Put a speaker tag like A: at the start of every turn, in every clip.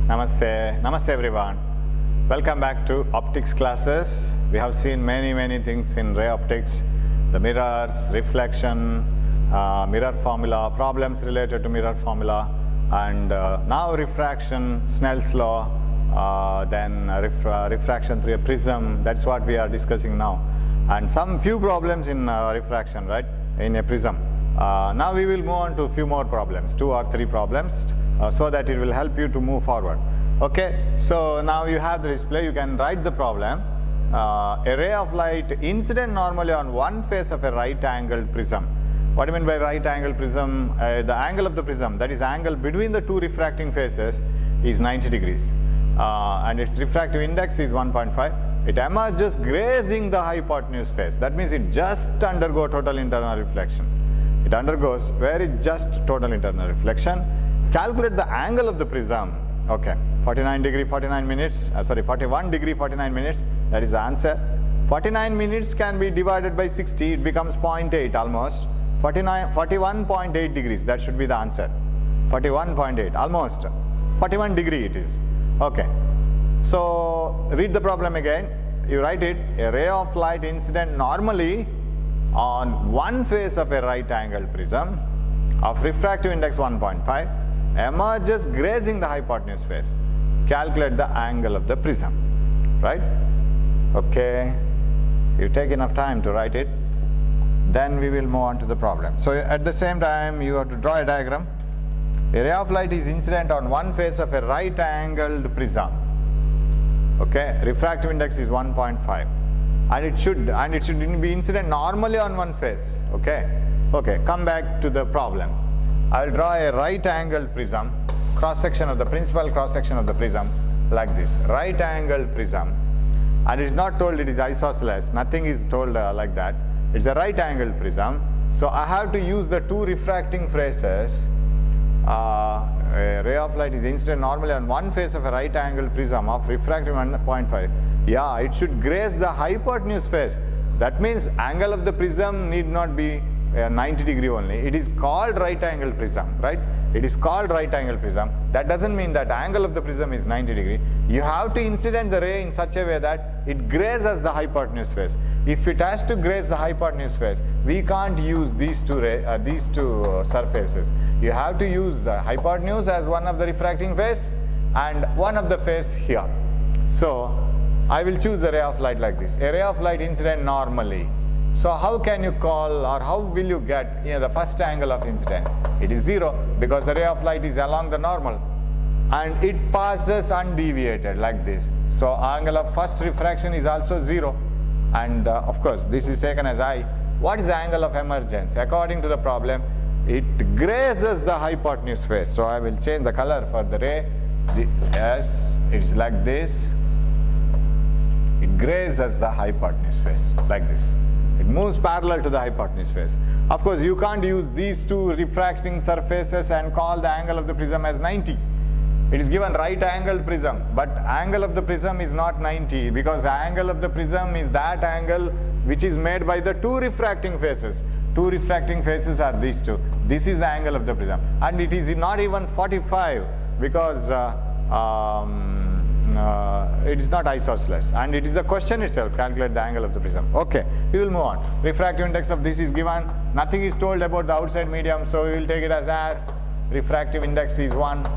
A: Namaste everyone. Welcome back to optics classes. We have seen many things in ray optics, the mirrors, reflection, mirror formula, problems related to mirror formula, and now refraction, Snell's law, then refraction through a prism. That's what we are discussing now, and some few problems in refraction, right, in a prism. Now we will move on to a few more problems, 2 or 3 problems, so that it will help you to move forward. Okay, so now you have the display, you can write the problem. A ray of light incident normally on one face of a right angled prism. What do you mean by right angled prism? The angle of the prism, that is angle between the 2 refracting faces, is 90 degrees. And its refractive index is 1.5. It emerges grazing the hypotenuse face. That means it just undergoes total internal reflection. It undergoes very just total internal reflection. Calculate the angle of the prism. Okay, 41 degree 49 minutes, that is the answer. 49 minutes can be divided by 60, it becomes 0.8 almost. 41.8 degrees, that should be the answer. 41.8, almost. 41 degree it is. Okay, so read the problem again. You write it, a ray of light incident normally on one face of a right angled prism of refractive index 1.5 emerges grazing the hypotenuse face. Calculate the angle of the prism, right? Okay, you take enough time to write it, then we will move on to the problem. So at the same time you have to draw a diagram. A ray of light is incident on one face of a right angled prism. Okay, refractive index is 1.5. And it should be incident normally on one face. Okay, come back to the problem. I will draw a right angled prism, cross section of the principal cross section of the prism like this. Right angled prism, and it is not told it is isosceles, nothing is told like that. It's a right angled prism. So I have to use the 2 refracting faces. A ray of light is incident normally on one face of a right angled prism of refractive 1.5. Yeah, it should graze the hypotenuse face. That means angle of the prism need not be 90 degree only. It is called right angle prism, right? It is called right angle prism. That doesn't mean that angle of the prism is 90 degree. You have to incident the ray in such a way that it grazes the hypotenuse face. If it has to graze the hypotenuse face, we can't use these two surfaces. You have to use the hypotenuse as one of the refracting face and one of the face here. So I will choose the ray of light like this. A ray of light incident normally. So how can you call, or how will you get the first angle of incidence? It is 0 because the ray of light is along the normal and it passes undeviated like this. So angle of first refraction is also 0, and of course this is taken as I. What is the angle of emergence? According to the problem, it grazes the hypotenuse face. So I will change the color for the ray. Yes, it is like this. It grazes the hypotenuse face like this. It moves parallel to the hypotenuse face. Of course, you can't use these 2 refracting surfaces and call the angle of the prism as 90. It is given right angled prism, but angle of the prism is not 90 because the angle of the prism is that angle which is made by the 2 refracting faces. 2 refracting faces are these 2. This is the angle of the prism, and it is not even 45 because it is not isosceles, and it is the question itself, calculate the angle of the prism. Okay, we will move on. Refractive index of this is given, nothing is told about the outside medium, so we will take it as air. Refractive index is 1,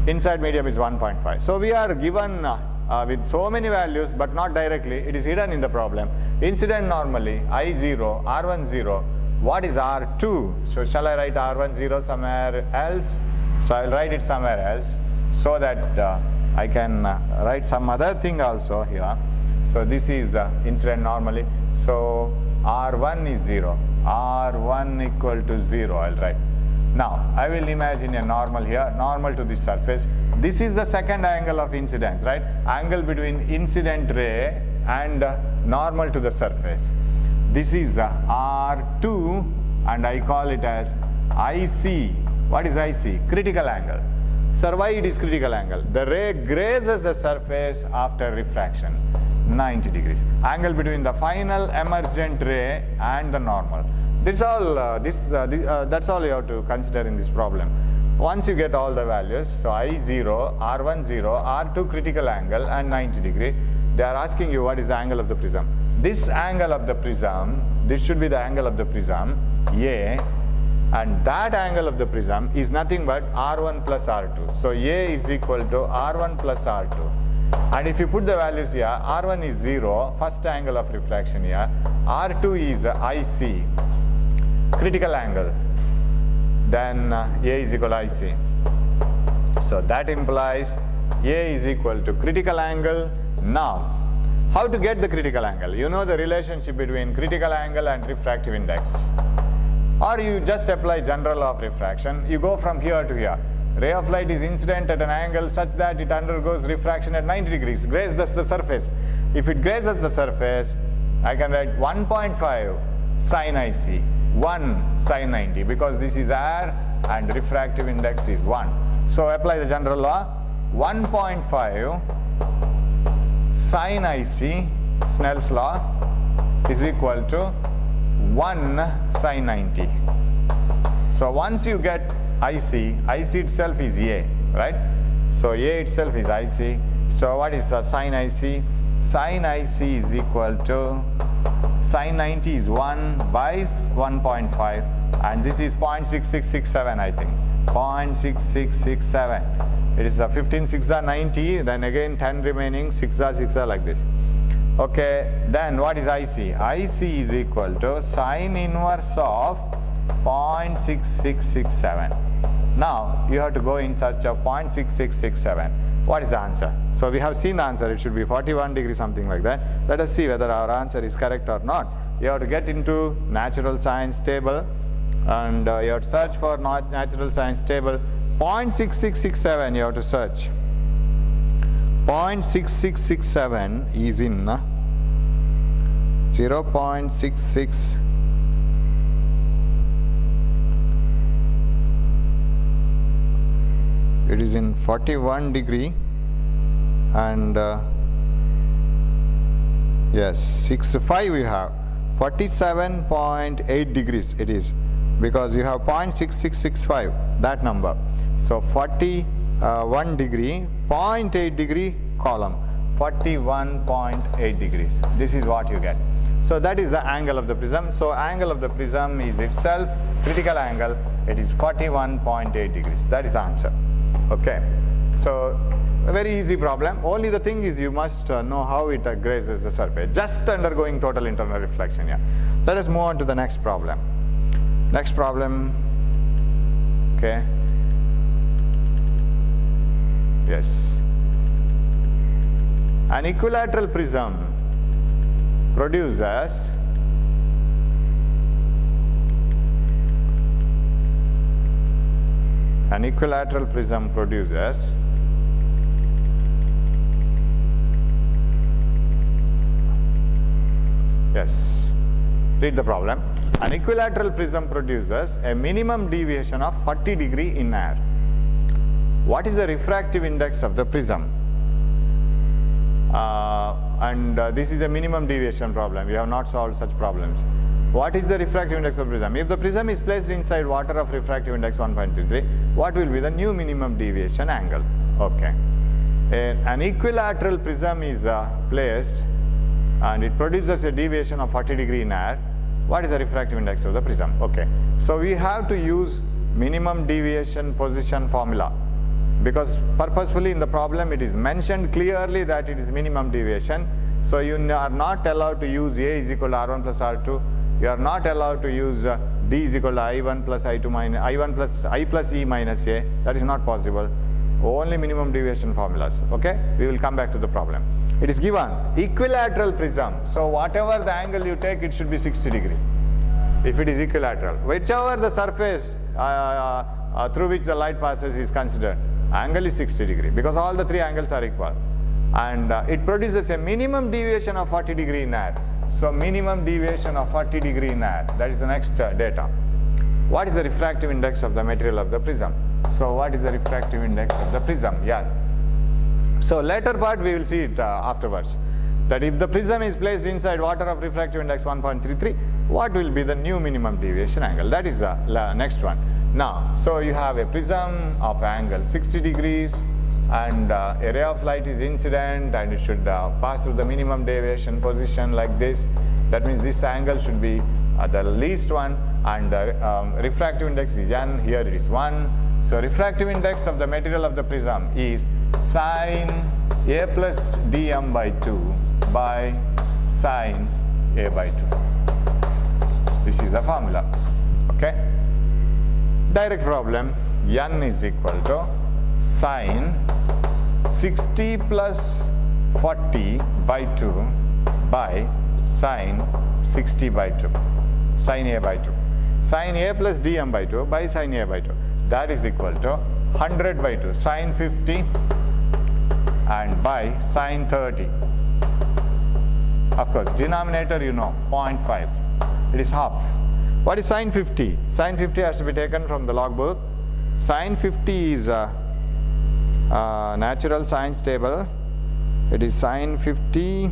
A: inside medium is 1.5. So we are given with so many values, but not directly, it is hidden in the problem. Incident normally, I0, R10, what is R2? So shall I write R10 somewhere else? So I will write it somewhere else, so that I can write some other thing also here. So this is incident normally. So R1 is 0. R1 equal to 0 I will write. Now I will imagine a normal here, normal to this surface. This is the second angle of incidence, right? Angle between incident ray and normal to the surface. This is R2 and I call it as IC. What is IC? Critical angle. Sir, why it is critical angle? The ray grazes the surface after refraction, 90 degrees. Angle between the final emergent ray and the normal. That's all you have to consider in this problem. Once you get all the values, so I0, R1 0, R2 critical angle and 90 degree, they are asking you what is the angle of the prism. This angle of the prism, this should be the angle of the prism, A, and that angle of the prism is nothing but R1 plus R2. So A is equal to R1 plus R2. And if you put the values here, R1 is 0, first angle of refraction here, R2 is IC, critical angle, then A is equal to IC. So that implies A is equal to critical angle. Now, how to get the critical angle? You know the relationship between critical angle and refractive index. Or you just apply general law of refraction. You go from here to here. Ray of light is incident at an angle such that it undergoes refraction at 90 degrees, grazes the surface. If it grazes the surface, I can write 1.5 sin IC, 1 sin 90, because this is air and refractive index is 1. So apply the general law. 1.5 sin IC, Snell's law, is equal to 1 sin 90. So once you get IC itself is A, right? So A itself is IC. So what is sin IC? Sin IC is equal to sin 90 is 1 by 1.5, and this is 0.6667, I think. 0.6667. It is 15 6 are 90, then again 10 remaining, 6 are 6 are like this. Okay, then what is IC? IC is equal to sine inverse of 0.6667. Now you have to go in search of 0.6667. What is the answer? So we have seen the answer. It should be 41 degrees, something like that. Let us see whether our answer is correct or not. You have to get into natural science table, and you have to search for natural science table. 0.6667 you have to search. 0.6667 is in 0.66. It is in 41 degree, and yes, 65 we have 47.8 degrees it is, because you have 0.6665, that number. So 41 degree, 0.8 degree column, 41.8 degrees. This is what you get. So that is the angle of the prism. So angle of the prism is itself critical angle. It is 41.8 degrees. That is the answer. Okay. So a very easy problem. Only the thing is you must know how it grazes the surface. Just undergoing total internal reflection. Yeah. Let us move on to the next problem. Next problem. Okay. Yes. An equilateral prism produces yes, read the problem. An equilateral prism produces a minimum deviation of 40 degree in air. What is the refractive index of the prism? This is a minimum deviation problem. We have not solved such problems. What is the refractive index of prism? If the prism is placed inside water of refractive index 1.33, what will be the new minimum deviation angle? Okay. An equilateral prism is placed and it produces a deviation of 40 degree in air. What is the refractive index of the prism? Okay. So we have to use minimum deviation position formula, because purposefully in the problem it is mentioned clearly that it is minimum deviation. So you are not allowed to use A is equal to R1 plus R2. You are not allowed to use D is equal to I1 plus I2 minus I1 plus I plus E minus A. That is not possible. Only minimum deviation formulas. Okay? We will come back to the problem. It is given equilateral prism. So whatever the angle you take, it should be 60 degree. If it is equilateral, whichever the surface through which the light passes is considered, angle is 60 degree, because all the three angles are equal, and it produces a minimum deviation of 40 degree in air. So minimum deviation of 40 degree in air, that is the next data. What is the refractive index of the material of the prism? So what is the refractive index of the prism? Yeah. So later part we will see it afterwards, that if the prism is placed inside water of refractive index 1.33, what will be the new minimum deviation angle? That is the next one. Now, so you have a prism of angle 60 degrees and a ray of light is incident and it should pass through the minimum deviation position like this. That means this angle should be the least one, and the refractive index is n, here it is 1. So refractive index of the material of the prism is sine a plus dm by 2 by sine a by 2. This is the formula. Okay. Direct problem, n is equal to sine 60 plus 40 by 2 by sine 60 by 2, sine a by 2. Sine a plus dm by 2 by sine a by 2. That is equal to 100 by 2, sine 50 and by sine 30. Of course, denominator you know, 0.5. It is half. What is sine 50? Sine 50 has to be taken from the logbook. Sine 50 is natural science table. It is sine 50 is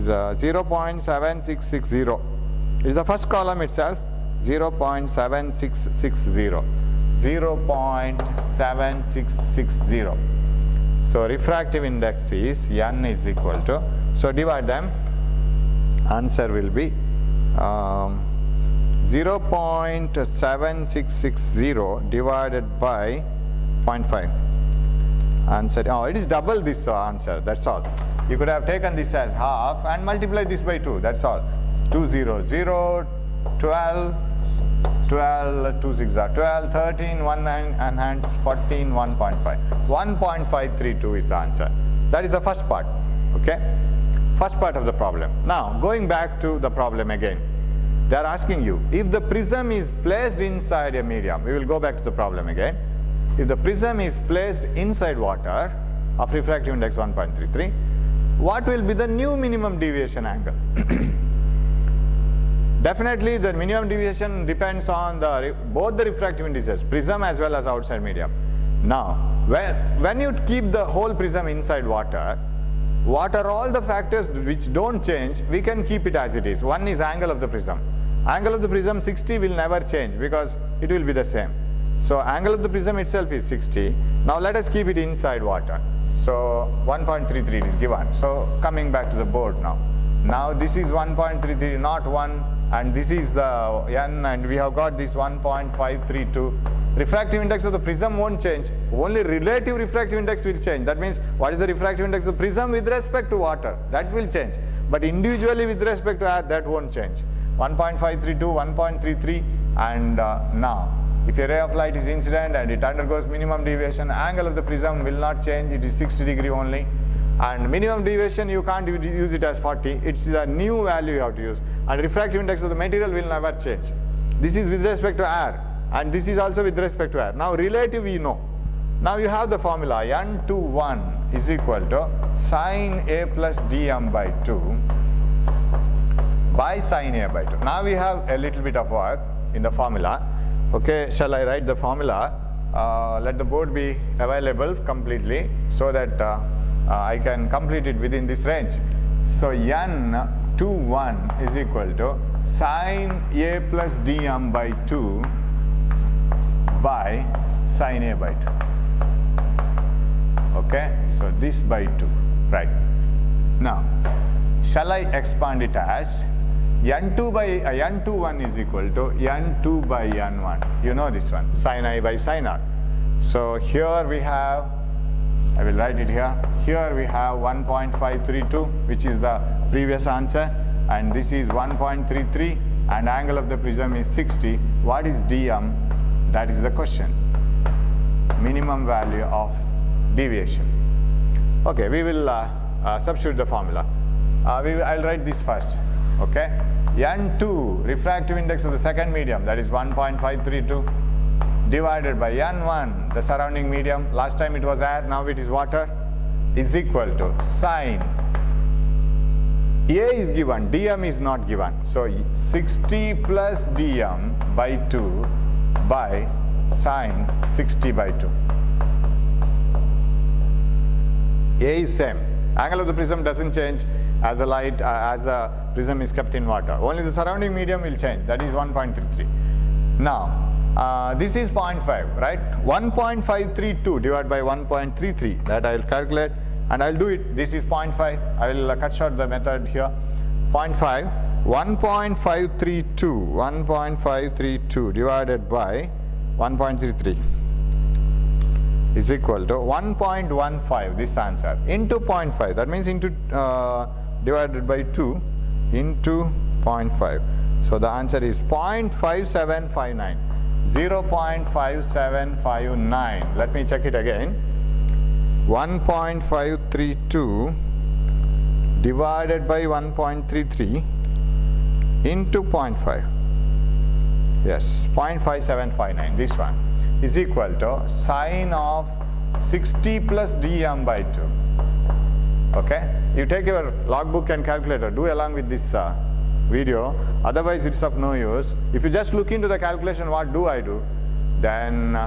A: 0.7660. It is the first column itself, 0.7660. 0.7660. So refractive index is n is equal to, so divide them, answer will be 0.7660 divided by 0.5. Answer, oh, it is double this answer, that's all. You could have taken this as half and multiply this by 2, that's all. 2 0 0, 12, 12, 2 6 are 12, 13, 1 9 and hand 14, 1.5. 1.532 is the answer. That is the first part, okay? First part of the problem. Now, going back to the problem again. They are asking you, if the prism is placed inside a medium, we will go back to the problem again. If the prism is placed inside water of refractive index 1.33, what will be the new minimum deviation angle? Definitely the minimum deviation depends on both the refractive indices, prism as well as outside medium. Now, when you keep the whole prism inside water, what are all the factors which don't change? We can keep it as it is. One is angle of the prism. Angle of the prism 60 will never change because it will be the same. So angle of the prism itself is 60. Now let us keep it inside water. So 1.33 is given. So coming back to the board now. Now this is 1.33, not 1, and this is the n, and we have got this 1.532. Refractive index of the prism won't change. Only relative refractive index will change. That means what is the refractive index of the prism with respect to water? That will change. But individually with respect to air, that won't change. 1.532, 1.33, and now if a ray of light is incident and it undergoes minimum deviation, angle of the prism will not change. It is 60 degree only. And minimum deviation you can't use it as 40. It's the new value you have to use. And refractive index of the material will never change. This is with respect to air, and this is also with respect to air. Now relative we know. Now you have the formula n21 is equal to sine a plus dm by 2 by sine a by 2. Now we have a little bit of work in the formula. Okay, shall I write the formula? Let the board be available completely so that I can complete it within this range. So n21 is equal to sine a plus dm by 2 by sine a by 2. Okay, so this by 2, right? Now, shall I expand it as n21 is equal to n2 by n1. You know this one, sin I by sin r. So here we have, I will write it here. Here we have 1.532, which is the previous answer, and this is 1.33, and angle of the prism is 60. What is dm? That is the question. Minimum value of deviation. Okay, we will substitute the formula. I'll write this first. Okay, n2 refractive index of the second medium, that is 1.532, divided by n1 the surrounding medium. Last time it was air, now it is water, is equal to sine a is given, dm is not given. So 60 plus dm by 2 by sine 60 by 2. A is same. Angle of the prism doesn't change. as the light, as the prism is kept in water. Only the surrounding medium will change, that is 1.33. Now, this is 0.5, right? 1.532 divided by 1.33, that I will calculate and I will do it. This is 0.5, I will cut short the method here. 0.5, 1.532 divided by 1.33 is equal to 1.15, this answer, into 0.5, that means into divided by 2 into 0.5. So the answer is 0.5759, 0.5759. Let me check it again. 1.532 divided by 1.33 into 0.5. Yes, 0.5759, this one is equal to sine of 60 plus dm by 2. Okay, you take your logbook and calculator, do along with this video, otherwise it's of no use. If you just look into the calculation, what do I do, then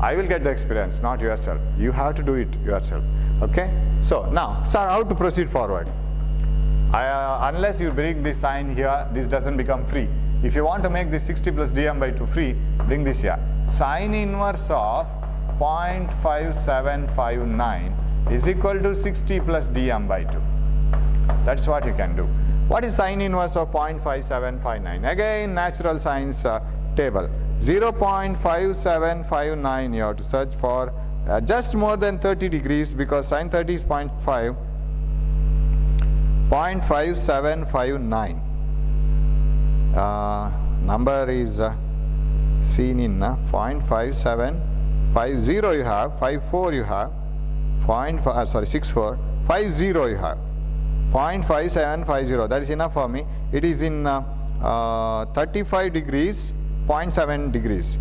A: I will get the experience, not yourself. You have to do it yourself. Okay, so now, sir, how to proceed forward? Unless you bring this sign here, this doesn't become free. If you want to make this 60 plus dm by 2 free, bring this here. Sine inverse of 0.5759 is equal to 60 plus dm by 2. That's what you can do. What is sine inverse of 0.5759? Again, natural science table. 0.5759 you have to search for just more than 30 degrees, because sine 30 is 0.5. 0.5759. Number is seen in 0.5750 you have, 54 you have, 64, 50 you have, 0.5750, that is enough for me. It is in 35 degrees, 0.7 degrees,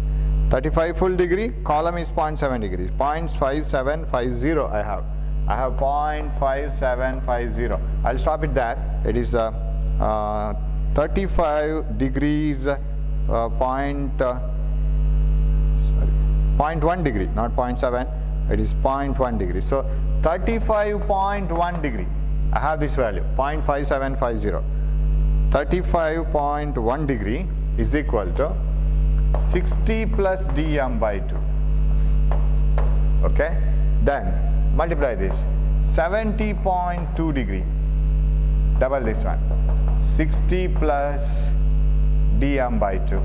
A: 35 full degree, column is 0.7 degrees, 0.5750 I have 0.5750. I'll stop it that. It is 35 degrees, 0.1 degree, not 0.7, it is 0.1 degree. So 35.1 degree, I have this value, 0.5750. 35.1 degree is equal to 60 plus dm by 2. Okay, then multiply this, 70.2 degree, double this one, 60 plus dm by 2,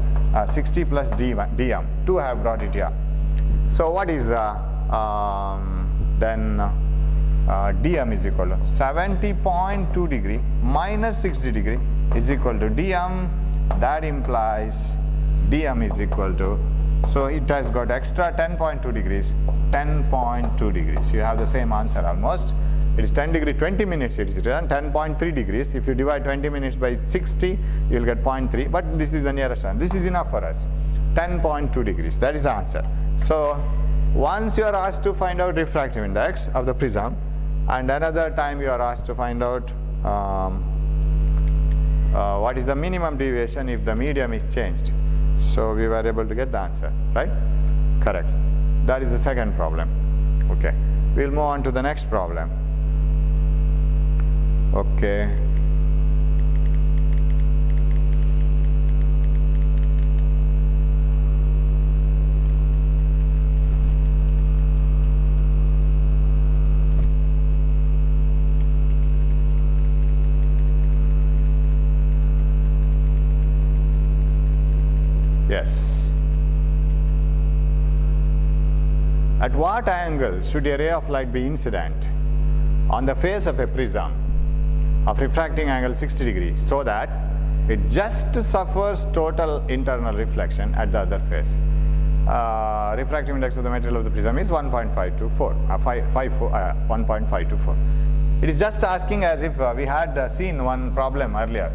A: 60 plus dm, 2 I have brought it here. So what is then dm is equal to 70.2 degree minus 60 degree is equal to dm, that implies dm is equal to, so it has got extra 10.2 degrees, 10.2 degrees. You have the same answer almost. It is 10 degree 20 minutes, it is written 10.3 degrees. If you divide 20 minutes by 60, you will get 0.3, but this is the nearest one. This is enough for us, 10.2 degrees, that is the answer. So once you are asked to find out refractive index of the prism, and another time you are asked to find out what is the minimum deviation if the medium is changed. So we were able to get the answer, right? Correct. That is the second problem. Okay, we'll move on to the next problem. Okay. Yes. At what angle should a ray of light be incident on the face of a prism of refracting angle 60 degrees so that it just suffers total internal reflection at the other face? Refractive index of the material of the prism is 1.524. It is just asking as if we had seen one problem earlier.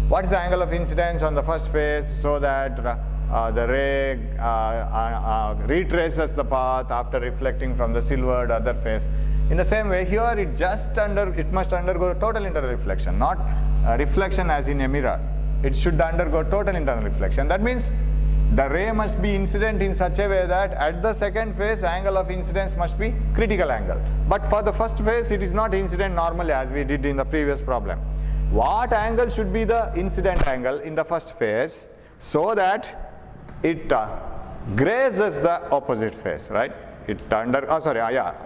A: What is the angle of incidence on the first face so that the ray retraces the path after reflecting from the silvered other face? In the same way, here it must undergo total internal reflection, not reflection as in a mirror. It should undergo total internal reflection. That means the ray must be incident in such a way that at the second phase angle of incidence must be critical angle. But for the first phase it is not incident normally as we did in the previous problem. What angle should be the incident angle in the first phase so that it grazes the opposite phase, right? It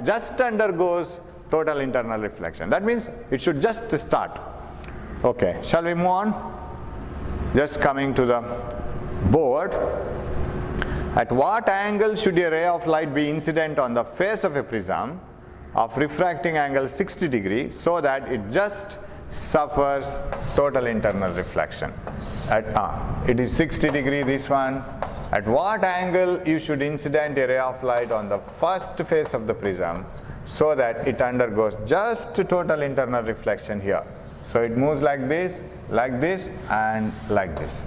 A: just undergoes total internal reflection. That means it should just start. Okay, shall we move on? Just coming to the board. At what angle should a ray of light be incident on the face of a prism of refracting angle 60 degrees so that it just suffers total internal reflection? It is 60 degrees, this one. At what angle you should incident a ray of light on the first face of the prism so that it undergoes just total internal reflection here. So it moves like this, and like this.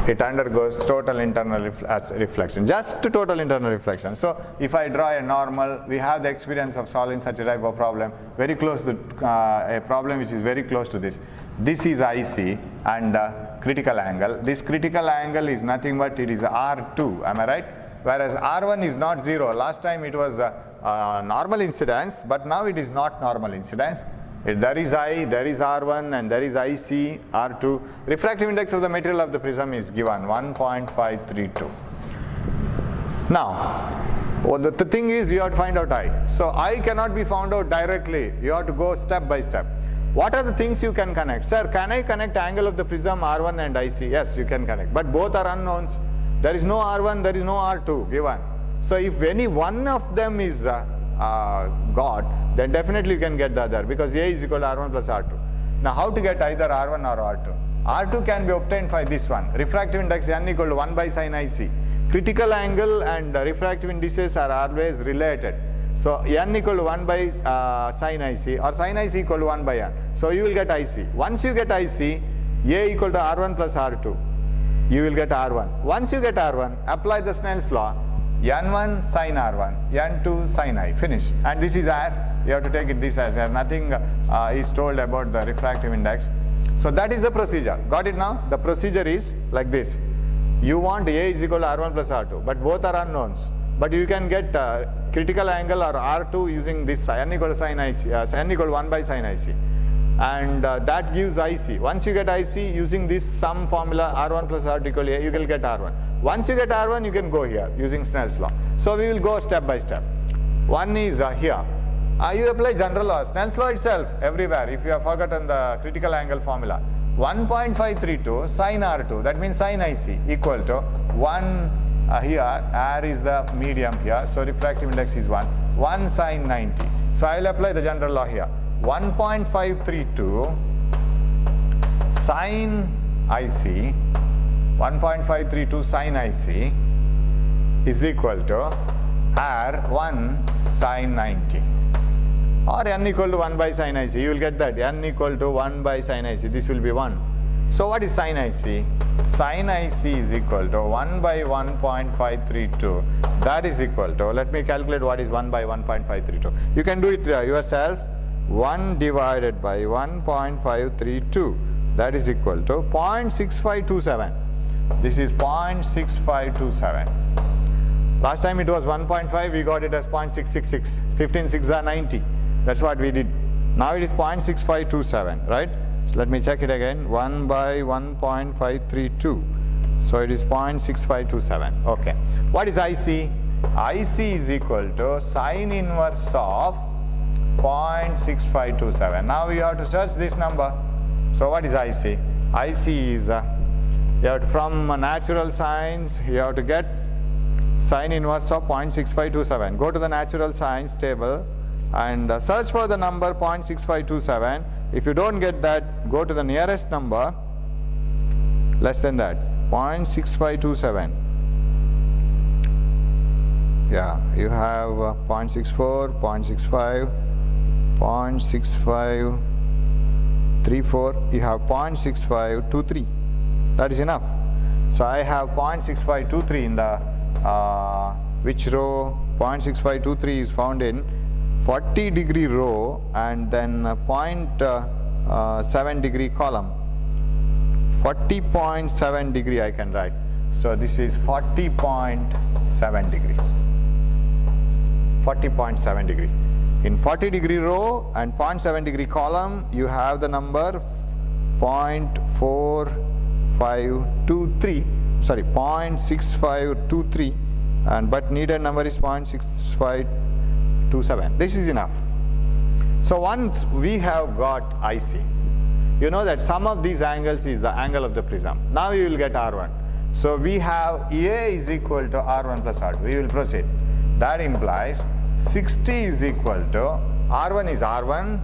A: It undergoes total internal reflection, just total internal reflection. So if I draw a normal, we have the experience of solving such a type of problem, very close to a problem which is very close to this. This is IC and critical angle. This critical angle is nothing but it is R2, am I right? Whereas R1 is not 0. Last time it was normal incidence, but now it is not normal incidence. There is I, there is R1, and there is IC, R2. Refractive index of the material of the prism is given 1.532. Now, the thing is you have to find out I. So I cannot be found out directly. You have to go step by step. What are the things you can connect? Sir, can I connect angle of the prism R1 and IC? Yes, you can connect. But both are unknowns. There is no R1, there is no R2 given. So if any one of them is got, then definitely you can get the other, because A is equal to R1 plus R2. Now how to get either R1 or R2? R2 can be obtained by this one. Refractive index N equal to 1 by sin IC. Critical angle and refractive indices are always related. So N equal to 1 by sin IC, or sin IC equal to 1 by N. So you will get IC. Once you get IC, A equal to R1 plus R2. You will get R1. Once you get R1, apply the Snell's law. N1 sin R1, N2 sin I, finish. And this is R, you have to take it this as R. Nothing is told about the refractive index. So that is the procedure. Got it now? The procedure is like this. You want A is equal to R1 plus R2, but both are unknowns. But you can get critical angle or R2 using this N equal to sin IC, N equal to 1 by sin IC. And that gives IC. Once you get IC, using this sum formula R1 plus R2 equal to A, you will get R1. Once you get R1, you can go here using Snell's law. So we will go step by step. One is here. You apply general law, Snell's law itself everywhere. If you have forgotten the critical angle formula, 1.532 sin R2, that means sin IC, equal to 1 here, R is the medium here, so refractive index is 1 sin 90. So I will apply the general law here. 1.532 sin IC, 1.532 sin IC is equal to R1 sin 90, or N equal to 1 by sin IC. You will get that N equal to 1 by sin IC. This will be 1. So what is sin IC? Sin IC is equal to 1 by 1.532. That is equal to, let me calculate what is 1 by 1.532. You can do it yourself. 1 divided by 1.532, that is equal to 0.6527. This is 0.6527. Last time it was 1.5, we got it as 0.666. 15 6 are 90. That's what we did. Now it is 0.6527, right? So let me check it again. 1 by 1.532. So it is 0.6527. Okay. What is IC? IC is equal to sine inverse of 0.6527. Now you have to search this number. So what is IC? IC is from natural science you have to get sine inverse of 0.6527. Go to the natural science table and search for the number 0.6527. If you don't get that, go to the nearest number less than that, 0.6527. Yeah, you have 0.64, 0.65, 0.6534, you have 0.6523. That is enough. So I have 0.6523 in the which row? 0.6523 is found in 40 degree row and then 0.7 degree column. 40.7 degree I can write. So this is 40.7 degree. 40.7 degree. In 40 degree row and 0.7 degree column, you have the number 0.6523, sorry, 0.6523, and but needed number is 0.6527. This is enough. So once we have got IC, you know that sum of these angles is the angle of the prism. Now you will get R1. So we have A is equal to R1 plus R2. We will proceed. That implies 60 is equal to R1 is R1,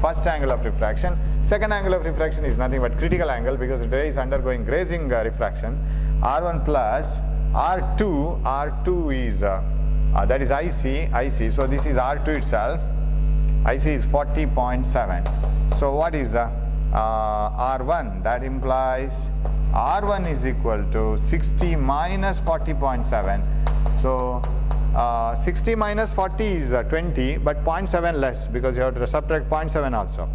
A: first angle of refraction. Second angle of refraction is nothing but critical angle because the ray is undergoing grazing refraction. R1 plus R2. R2 is that is IC. So this is R2 itself. IC is 40.7. So what is R1? That implies R1 is equal to 60 minus 40.7. So 60 minus 40 is 20, but 0.7 less because you have to subtract 0.7 also.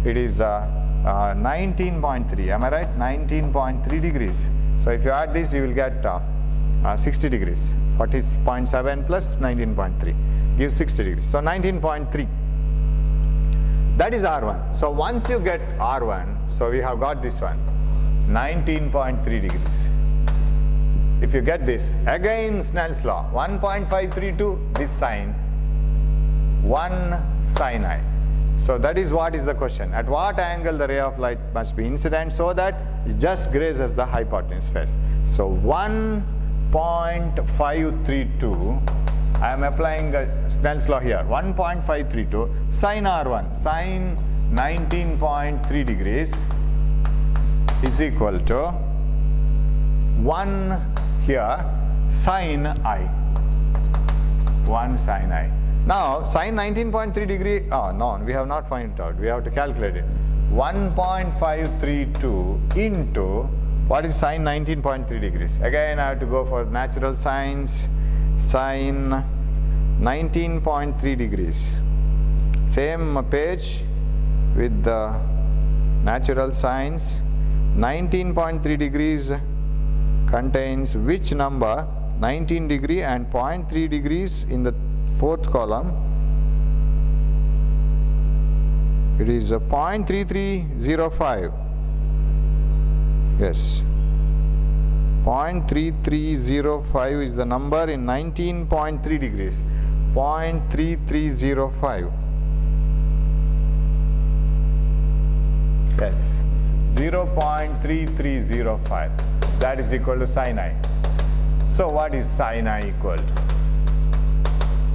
A: It is 19.3. Am I right? 19.3 degrees. So if you add this, you will get 60 degrees. 40.7 plus 19.3 gives 60 degrees. So 19.3. That is R1. So once you get R1, so we have got this one, 19.3 degrees. If you get this, again Snell's law, 1.532, this sine, 1 sin I. So that is what is the question. At what angle the ray of light must be incident so that it just grazes the hypotenuse face. So 1.532, I am applying Snell's law here, 1.532 sin R1, sin 19.3 degrees is equal to 1 here sin I, 1 sin I. Now sin 19.3 degree, no, we have not found it out, we have to calculate it. 1.532 into, what is sin 19.3 degrees? Again I have to go for natural sines, sin 19.3 degrees. Same page with the natural sines. 19.3 degrees contains which number? 19 degree and 0.3 degrees in the fourth column. It is 0.3305. Yes, 0.3305 is the number in 19.3 degrees. 0.3305. Yes, 0.3305. That is equal to sin I. So what is sin I equal to?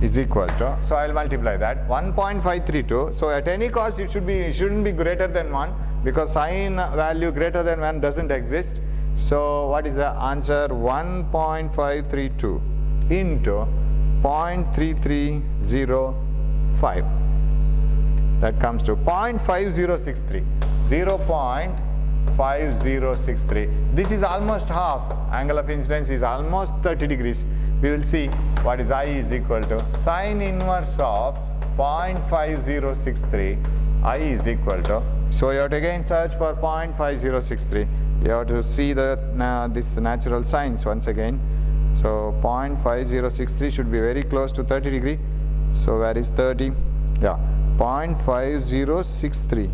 A: Is equal to, so I will multiply that, 1.532. So at any cost it shouldn't be greater than 1 because sin value greater than 1 doesn't exist. So what is the answer? 1.532 into 0.3305. That comes to 0.5063. 0.5063. This is almost half. Angle of incidence is almost 30 degrees. We will see what is I is equal to sine inverse of 0.5063. I is equal to, so you have to again search for 0.5063. You have to see the this natural sines once again. So 0.5063 should be very close to 30 degree. So where is 30? Yeah, 0.5063.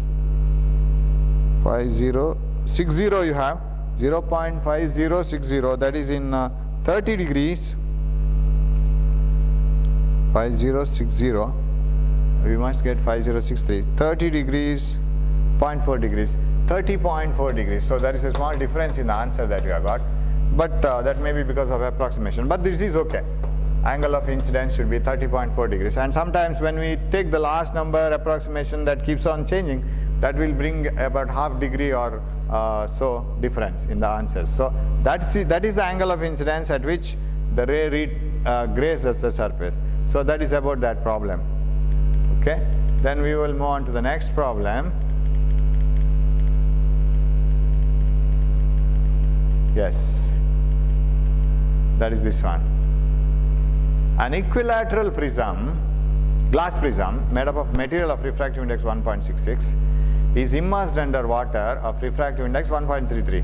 A: 5060 you have 0.5060, that is in 30 degrees. 5060, we must get 5063. 30 degrees, 0.4 degrees, 30.4 degrees. So there is a small difference in the answer that you have got, but that may be because of approximation, but this is okay. Angle of incidence should be 30.4 degrees, and sometimes when we take the last number approximation that keeps on changing, that will bring about half degree or so difference in the answers. So that is the angle of incidence at which the ray grazes the surface. So that is about that problem. Okay, then we will move on to the next problem. Yes, that is this one. An equilateral prism, glass prism made up of material of refractive index 1.66 is immersed under water of refractive index 1.33.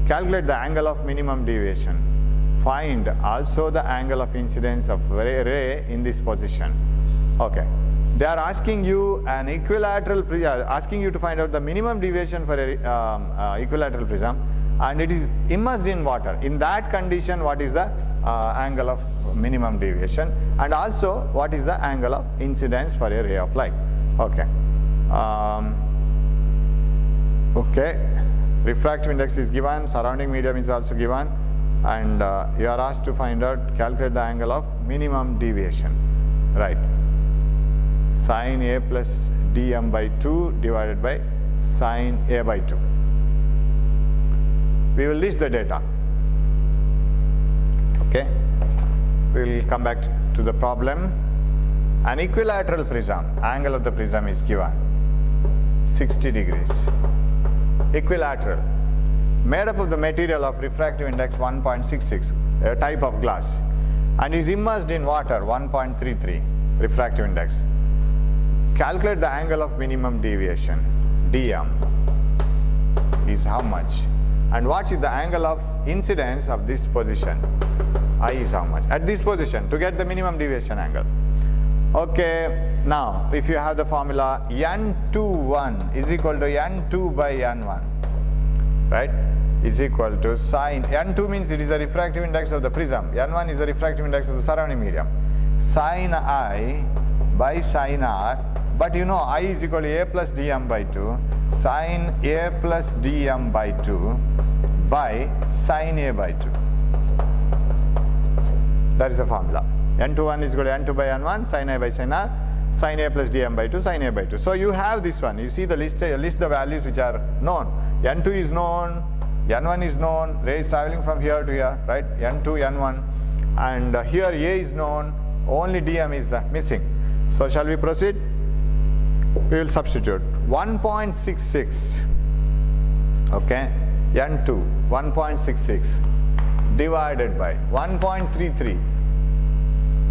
A: Calculate the angle of minimum deviation. Find also the angle of incidence of ray in this position. Okay. They are asking you an equilateral prism, asking you to find out the minimum deviation for a equilateral prism, and it is immersed in water. In that condition, what is the angle of minimum deviation, and also what is the angle of incidence for a ray of light. Okay. Okay. Refractive index is given, surrounding medium is also given, and you are asked to find out, calculate the angle of minimum deviation. Right. Sin A plus dm by 2 divided by sin A by 2. We will list the data. Okay. We will come back to the problem. An equilateral prism, angle of the prism is given 60 degrees. Equilateral, made up of the material of refractive index 1.66, a type of glass, and is immersed in water 1.33 refractive index. Calculate the angle of minimum deviation, dm is how much, and what is the angle of incidence of this position, I is how much, at this position, to get the minimum deviation angle. Okay, now if you have the formula, n21 is equal to n2 by n1, right, is equal to sin, n2 means it is the refractive index of the prism, n1 is the refractive index of the surrounding medium, sin I by sin R, but you know I is equal to A plus dm by 2, sin A plus dm by 2 by sin A by 2. That is the formula. N21 is equal to N2 by N1, sin A by sin R, sin A plus dm by 2, sin A by 2. So you have this one. You see the list the values which are known. N2 is known, N1 is known, ray is traveling from here to here, right? N2, N1, and here A is known, only dm is missing. So shall we proceed? We will substitute 1.66, okay, N2, 1.66 divided by 1.33.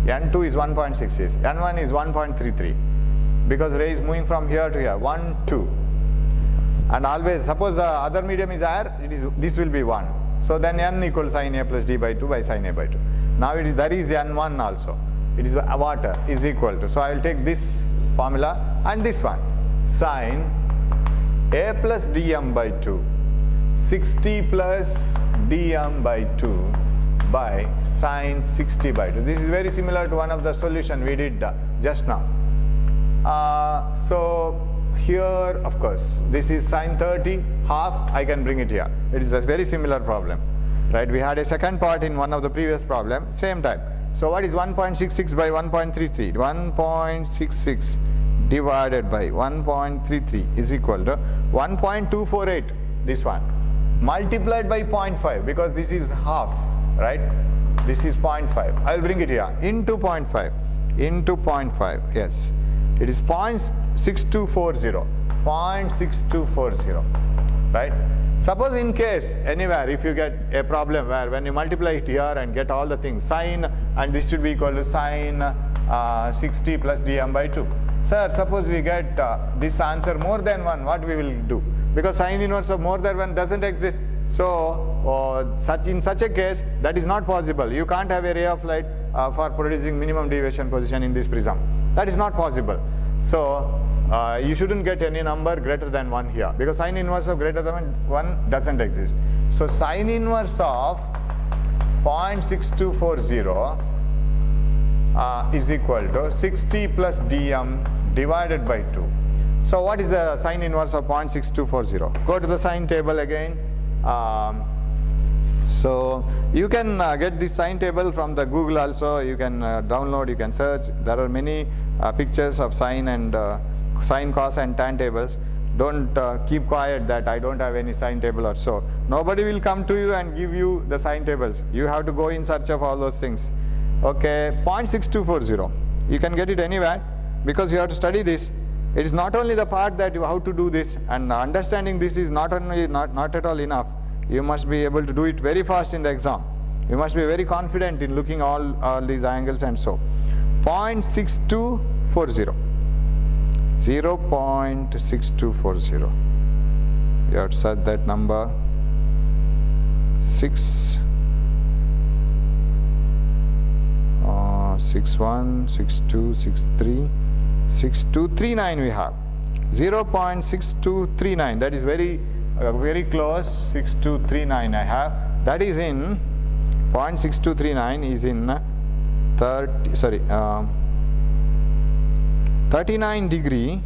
A: N2 is 1.66, N1 is 1.33, because ray is moving from here to here, 1, 2. And always, suppose the other medium is air, this will be 1. So then n equals sin A plus d by 2 by sin A by 2. Now there is N1 also, it is water, is equal to, so I will take this formula and this one, sin A plus dm by 2, 60 plus dm by 2 by sin 60 by 2. This is very similar to one of the solution we did just now. So here, of course, this is sin 30, half, I can bring it here. It is a very similar problem, right? We had a second part in one of the previous problem, same time. So what is 1.66 by 1.33? 1.66 divided by 1.33 is equal to 1.248, this one, multiplied by 0.5, because this is half, right? This is 0.5. I will bring it here, into 0.5, into 0.5, yes. It is 0.6240, 0.6240, right? Suppose in case, anywhere, if you get a problem where when you multiply it here and get all the things, sin, and this should be equal to sin 60 plus dm by 2. Sir, suppose we get this answer more than 1, what we will do? Because sin inverse of more than 1 doesn't exist. So, in such a case, that is not possible. You can't have a ray of light for producing minimum deviation position in this prism. That is not possible. So, you shouldn't get any number greater than 1 here, because sin inverse of greater than 1 doesn't exist. So, sin inverse of 0.6240 is equal to 60 plus dm divided by 2. So, what is the sin inverse of 0.6240? Go to the sine table again. So you can get this sine table from the Google also. You can download, you can search. There are many pictures of sine and sine, cos and tan tables. Don't keep quiet that I don't have any sine table or so. Nobody will come to you and give you the sine tables. You have to go in search of all those things. Okay, 0.6240. You can get it anywhere, because you have to study this. It is not only the part that how to do this, and understanding this is not at all enough. You must be able to do it very fast in the exam. You must be very confident in looking all these angles and so. 0.6240. 0.6240. You have to search that number. 61, 62, 63, 6239 we have. 0.6239, that is very close. 6239 I have. That is in 0.6239 is in 39 degree,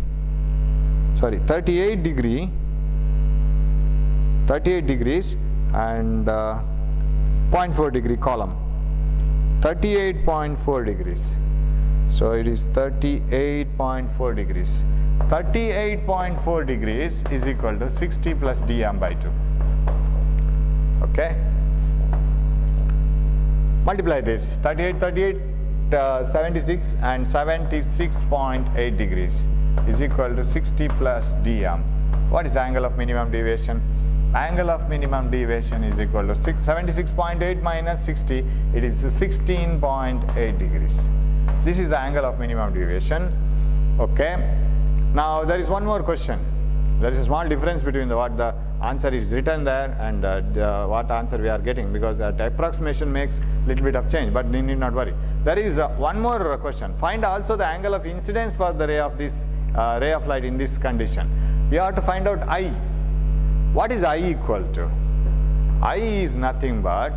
A: 38 degree, 38 degrees and 0.4 degree column, 38.4 degrees. So it is 38.4 degrees. 38.4 degrees is equal to 60 plus dm by 2. Okay. Multiply this. 76 and 76.8 degrees is equal to 60 plus dm. What is angle of minimum deviation? Angle of minimum deviation is equal to 76.8 minus 60. It is 16.8 degrees. This is the angle of minimum deviation. Okay. Now there is one more question. There is a small difference between what the answer is written there and what answer we are getting, because that approximation makes little bit of change, but you need not worry. There is one more question. Find also the angle of incidence for the ray of this ray of light in this condition. We have to find out I. What is I equal to? I is nothing but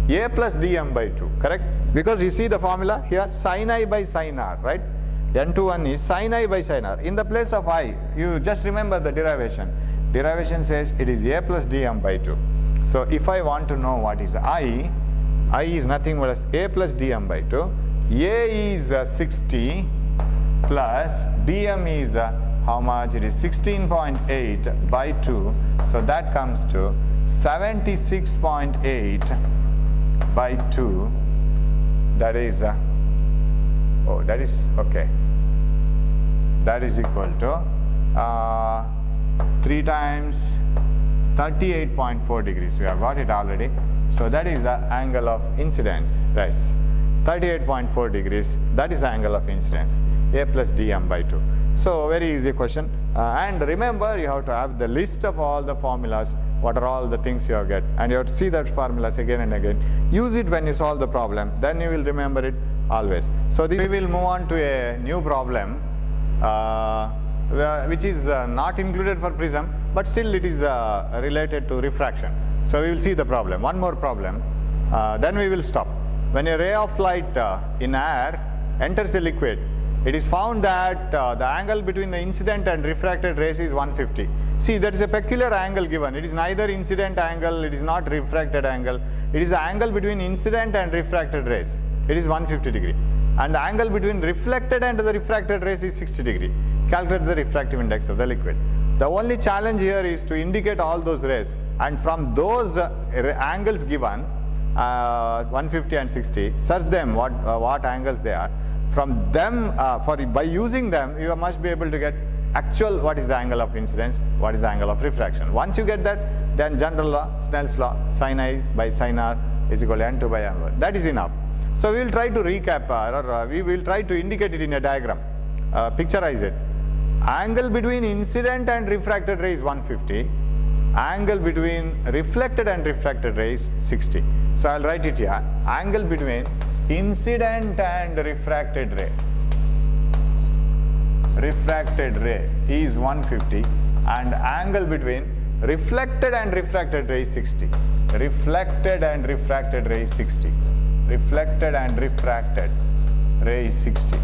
A: A plus dm by 2, correct? Because you see the formula here, sin I by sin r, right? N21 is sin I by sin r. In the place of I, you just remember the derivation. Derivation says it is A plus dm by 2. So if I want to know what is I is nothing but A plus dm by 2. A is 60 plus dm is how much? It is 16.8 by 2. So that comes to 76.8 by 2. That is that is okay. That is equal to 3 times 38.4 degrees. We have got it already. So that is the angle of incidence. Right. 38.4 degrees. That is the angle of incidence. A plus dm by 2. So very easy question. And remember, you have to have the list of all the formulas. What are all the things you have get, and you have to see that formulas again and again. Use it when you solve the problem. Then you will remember it always. So this we will move on to a new problem, which is not included for Prism, but still it is related to refraction. So we will see the problem. One more problem, then we will stop. When a ray of light in air enters a liquid, it is found that the angle between the incident and refracted rays is 150. See, there is a peculiar angle given. It is neither incident angle, it is not refracted angle. It is the angle between incident and refracted rays. It is 150 degree. And the angle between reflected and the refracted rays is 60 degree. Calculate the refractive index of the liquid. The only challenge here is to indicate all those rays, and from those angles given, 150 and 60, search them what angles they are. From them, by using them, you must be able to get actual what is the angle of incidence, what is the angle of refraction. Once you get that, then general law, Snell's law, sin I by sin r is equal to n2 by n1. That is enough. So we will try to recap, or we will try to indicate it in a diagram. Picturize it. Angle between incident and refracted ray is 150. Angle between reflected and refracted ray is 60. So I will write it here. Angle between incident and refracted ray is 150, and angle between reflected and refracted ray is 60. Reflected and refracted ray is 60. Reflected and refracted ray is 60.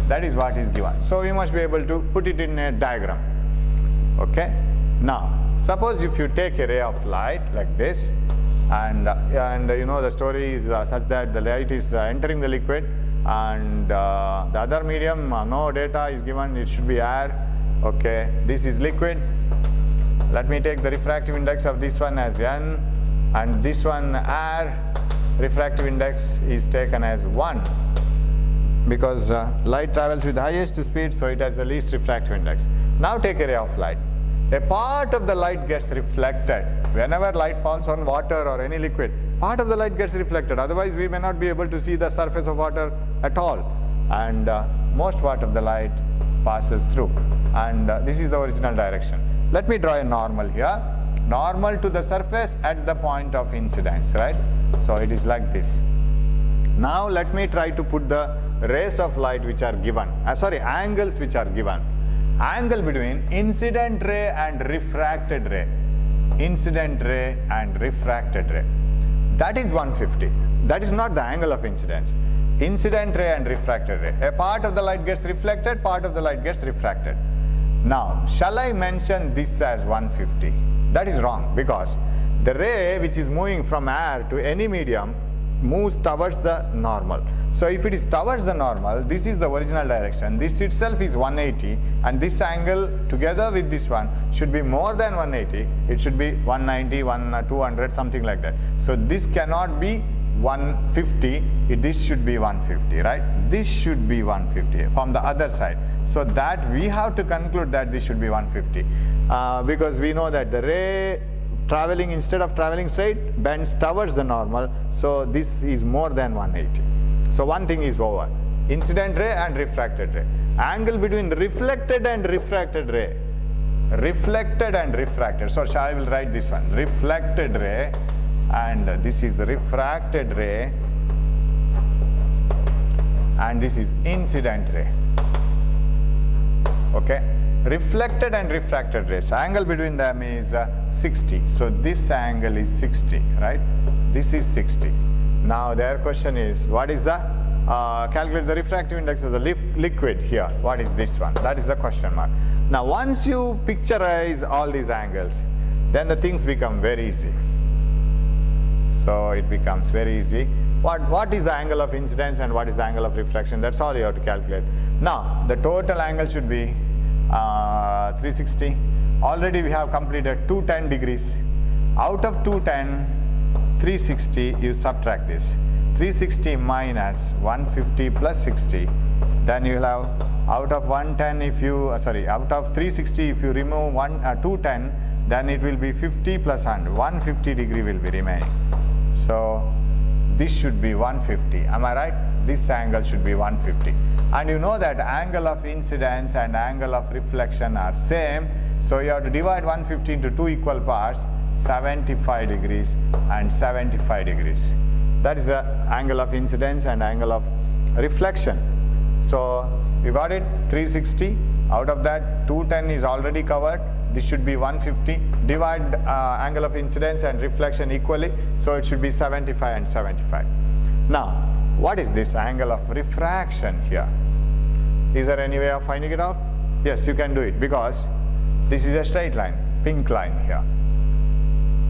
A: That is what is given. So we must be able to put it in a diagram. Okay. Now suppose if you take a ray of light like this, and you know the story is such that the light is entering the liquid, and the other medium, no data is given, it should be air. Okay, this is liquid. Let me take the refractive index of this one as n, and this one air. Refractive index is taken as 1, because light travels with the highest speed, so it has the least refractive index. Now take a ray of light. A part of the light gets reflected. Whenever light falls on water or any liquid, part of the light gets reflected. Otherwise, we may not be able to see the surface of water at all. And most part of the light passes through. And this is the original direction. Let me draw a normal here. normal to the surface at the point of incidence, right? So it is like this. Now let me try to put the rays of light which are given, angles which are given. Angle between incident ray and refracted ray. Incident ray and refracted ray. That is 150. That is not the angle of incidence. Incident ray and refracted ray. A part of the light gets reflected, part of the light gets refracted. Now, shall I mention this as 150? That is wrong, because the ray which is moving from air to any medium moves towards the normal. So if it is towards the normal, this is the original direction. This itself is 180, and this angle together with this one should be more than 180. It should be 190, 200, something like that. So this cannot be 150. This should be 150, right? This should be 150 from the other side. So that we have to conclude that this should be 150, because we know that the ray traveling, instead of traveling straight, bends towards the normal. So this is more than 180. So one thing is over. Incident ray and refracted ray. Angle between reflected and refracted ray. Reflected and refracted. So I will write this one. Reflected ray, and this is the refracted ray, and this is incident ray. Okay. Reflected and refracted rays, angle between them is 60. So this angle is 60, right? This is 60. Now their question is, what is the calculate the refractive index of the liquid here. What is this one? That is the question mark. Now once you picturize all these angles, then the things become very easy. So it becomes very easy. What is the angle of incidence and what is the angle of refraction? That's all you have to calculate. Now the total angle should be 360. Already we have completed 210 degrees. Out of 210, 360, you subtract this. 360 minus 150 plus 60. Then you will have out of 110, out of 360, if you remove 210, then it will be 50 plus 100. 150 degree will be remaining. So this should be 150. Am I right? This angle should be 150. And you know that angle of incidence and angle of reflection are same. So you have to divide 150 into two equal parts, 75 degrees and 75 degrees. That is the angle of incidence and angle of reflection. So you got it, 360. Out of that, 210 is already covered. This should be 150. Divide angle of incidence and reflection equally. So it should be 75 and 75. Now, what is this angle of refraction here? Is there any way of finding it out? Yes, you can do it, because this is a straight line, pink line here.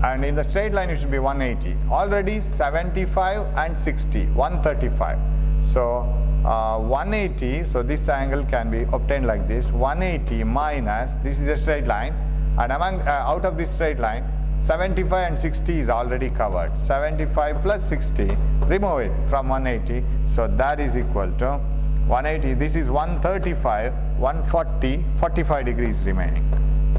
A: And in the straight line it should be 180. Already 75 and 60, 135. So 180, so this angle can be obtained like this. 180 minus, this is a straight line, and out of this straight line, 75 and 60 is already covered. 75 plus 60, remove it from 180. So that is equal to 180. This is 135, 140, 45 degrees remaining.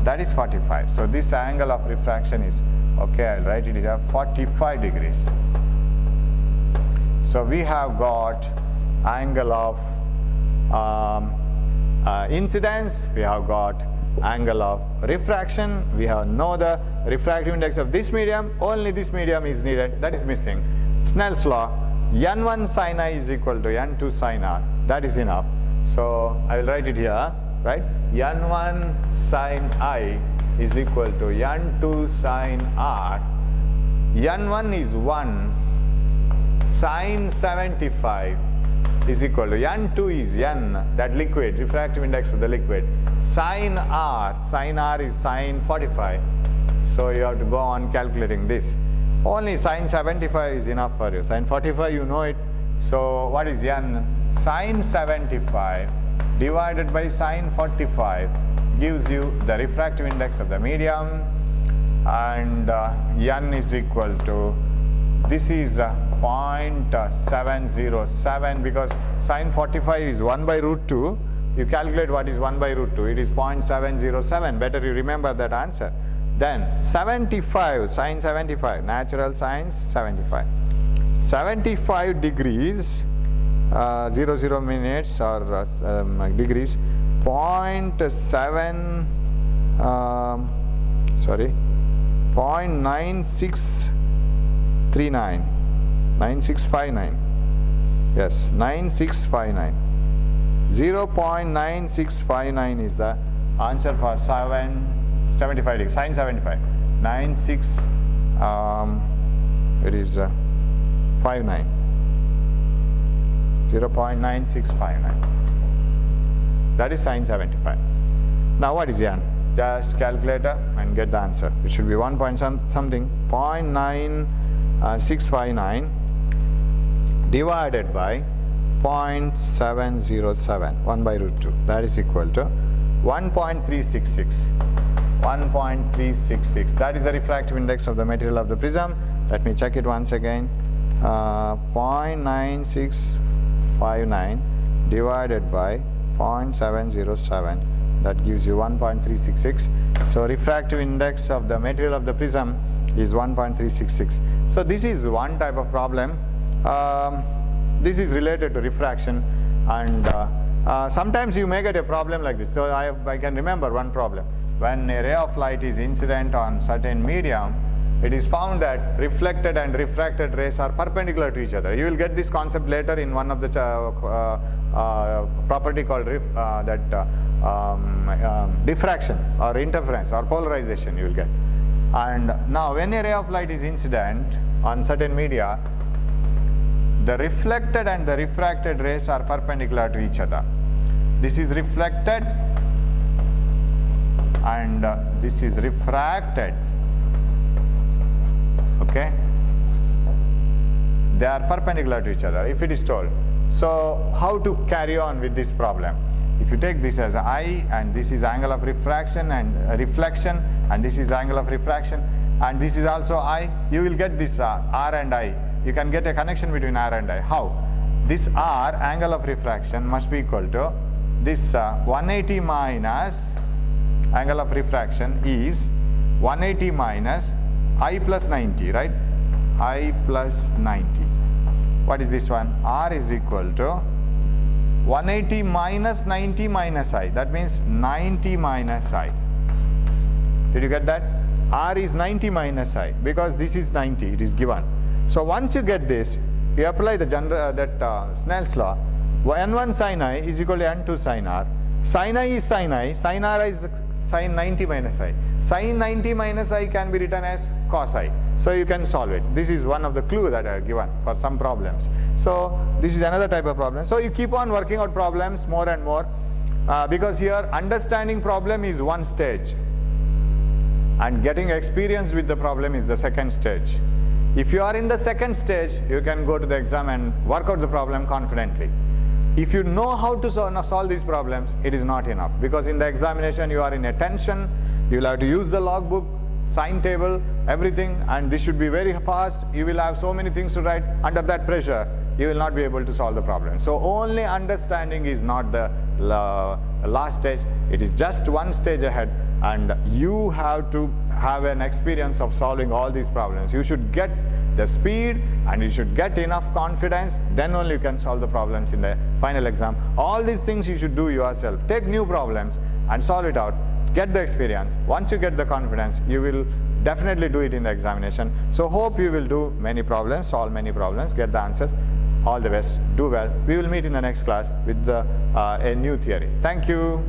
A: That is 45. So this angle of refraction is, okay, I'll write it here, 45 degrees. So we have got angle of incidence, we have got angle of refraction, we have know the refractive index of this medium. Only this medium is needed, that is missing. Snell's law, n1 sin I is equal to n2 sin r. That is enough. So I will write it here, right? n1 sin I is equal to n2 sin r. n1 is 1, sin 75 is equal to n2 is n, that liquid, refractive index of the liquid. Sin r is sin 45. So you have to go on calculating this. Only sin 75 is enough for you. Sin 45 you know it. So what is n? Sin 75 divided by sin 45 gives you the refractive index of the medium, and n is equal to, this is 0.707, because sin 45 is 1 by root 2. You calculate what is 1 by root 2. It is 0.707. Better you remember that answer. Then 75, sin 75, natural sines 75. 75 degrees, 00 minutes or degrees, 0.7, 0.9639, 9659. Yes, 9659. 0.9659 is the answer for 75 degrees, sin 75. 96, it is 59. 0.9659. That is sin 75. Now what is Yan? Just calculator and get the answer. It should be 1 point something, 0.9659 divided by 0.707, 1 by root 2. That is equal to 1.366. 1.366. That is the refractive index of the material of the prism. Let me check it once again. 0.9659 divided by 0.707. That gives you 1.366. So refractive index of the material of the prism is 1.366. So this is one type of problem. This is related to refraction, and sometimes you may get a problem like this. So I can remember one problem. When a ray of light is incident on certain medium, it is found that reflected and refracted rays are perpendicular to each other. You will get this concept later in one of the property called diffraction or interference or polarization you will get. And now when a ray of light is incident on certain media, the reflected and the refracted rays are perpendicular to each other. This is reflected and this is refracted. Okay, they are perpendicular to each other if it is told. So how to carry on with this problem? If you take this as I, and this is angle of refraction and reflection, and this is angle of refraction, and this is also I, you will get this R and I. You can get a connection between R and I. How? This R, angle of refraction, must be equal to this 180 minus angle of refraction is 180 minus I plus 90, right? I plus 90. What is this one? R is equal to 180 minus 90 minus I. That means 90 minus I. Did you get that? R is 90 minus I because this is 90. It is given. So once you get this, you apply the Snell's law. N1 sin I is equal to N2 sin R. Sin I is sin I. Sin R is sin 90 minus I. Sin 90 minus I can be written as cos I. So you can solve it. This is one of the clues that are given for some problems. So this is another type of problem. So you keep on working out problems more and more because here understanding problem is one stage and getting experience with the problem is the second stage. If you are in the second stage, you can go to the exam and work out the problem confidently. If you know how to solve these problems, it is not enough because in the examination you are in a tension. You will have to use the logbook, sign table, everything, and this should be very fast. You will have so many things to write. Under that pressure, you will not be able to solve the problem. So only understanding is not the last stage. It is just one stage ahead, and you have to have an experience of solving all these problems. You should get the speed and you should get enough confidence, then only you can solve the problems in the final exam. All these things you should do yourself. Take new problems and solve it out. Get the experience. Once you get the confidence, you will definitely do it in the examination. So hope you will do many problems, solve many problems, get the answers. All the best. Do well. We will meet in the next class with a new theory. Thank you.